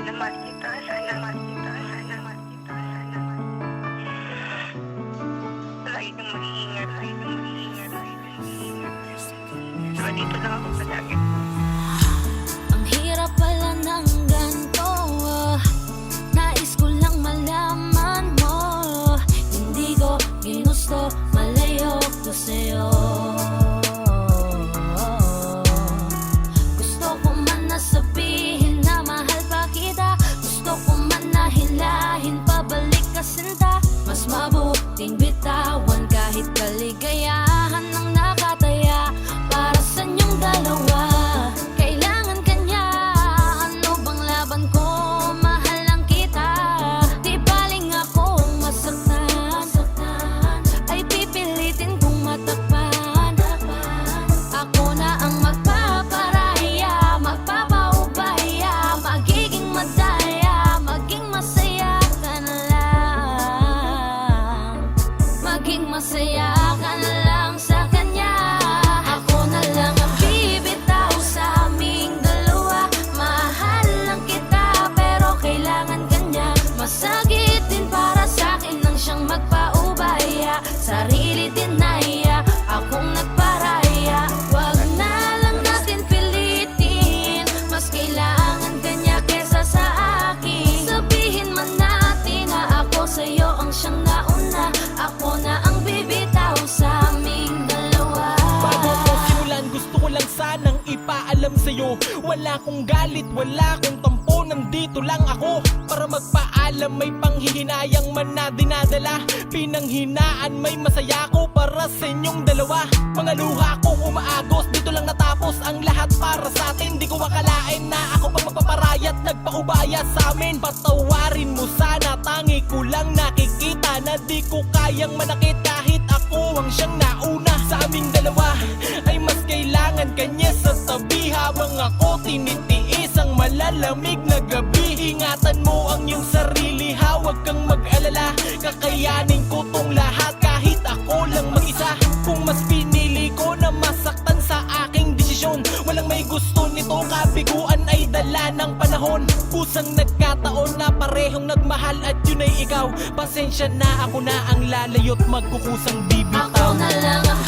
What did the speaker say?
Sana mahal kita, sana mahal kita, sana mahal kita, sana mahal kita. Lagi kang mag-iingat, lagi kang mag-iingat, lagi kang mag-iingat. Saka dito lang ako palagi. Ang hirap pala ng ganito, nais ko lang malaman mo. Hindi ko ginusto, malayo ko sa'yo. Gusto ko man na sabihin na mahal pa kita. Gusto ko man na hilahin pabalik ka sinta. Mas mabuting bitawan kahit kaligayahan ang nakataya para sa inyong dalawa. Kailangan kanya, ano bang laban ko? Mahal lang kita. Di baling akong masaktan, ay pipilitin kong matakpan. Ako na ang magpaparaya, magpapaubaya, magiging madaya, maging masaya ka na lang. Maging masaya ka na lang sa kanya. Ako na lang ang bibitaw sa aming dalawa. Mahal lang kita pero kailangan kanya. Masakit din para sa akin nang siyang magpaubaya. Sarili din naiya, akong nagparaya. Wag na lang natin pilitin, mas kailangan kanya kesa sa akin. Sabihin man natin na ako sa'yo ang siyang nauna. Ako na ang bibitaw sa aming dalawa. Bago ko simulan, gusto ko lang sanang ipaalam sa'yo. Wala kong galit, wala kong tampo, nandito lang ako para magpaalam. May panghihinayang man na dinadala, pinanghinaan may masaya ko para sa inyong dalawa. Mga luha kong umaagos, dito lang natapos ang lahat para sa atin. Di ko akalain na ako pa magpaparayat, nagpaubaya sa amin. Patawarin mo sana, tangi ko lang nakikita na di ko kayang manakit kahit ako ang siyang nauna. Sa aming dalawa ay mas kailangan kanya sa tabi, habang ako tinitiis ang malalamig na gabi. Ingatan mo ang iyong sarili, huwag kang mag-alala. Kakayanin ko tong lahat kahit ako lang mag-isa. Kung mas pinili ko na masaktan sa aking desisyon, walang may gusto nito, kabiguan ay dala ng panahon. Kusang nagkataon na parehong nagmahal at yun ay ikaw. Pasensya na, ako na ang lalayo't magkukusang bibitaw. Ako na lang ang